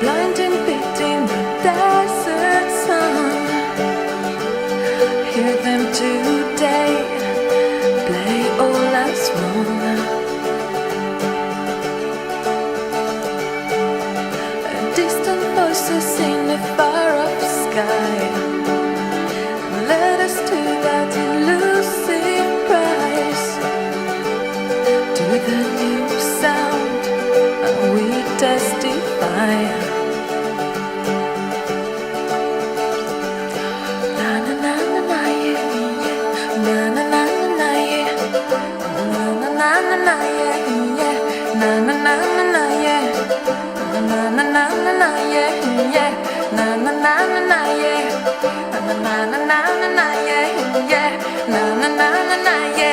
blinding beat in the desert sun. Hear them today play all as one. Distant voices in a far-off sky led us to that elusive prize. To the new sound we testify. Na na na na na yeah, yeah. Na na na na na yeah. Na na na na na yeah, yeah. Na na na na na yeah. Na na na na na yeah, yeah. Na na na na na yeah. Na na na na na yeah, yeah. Na na na na na yeah.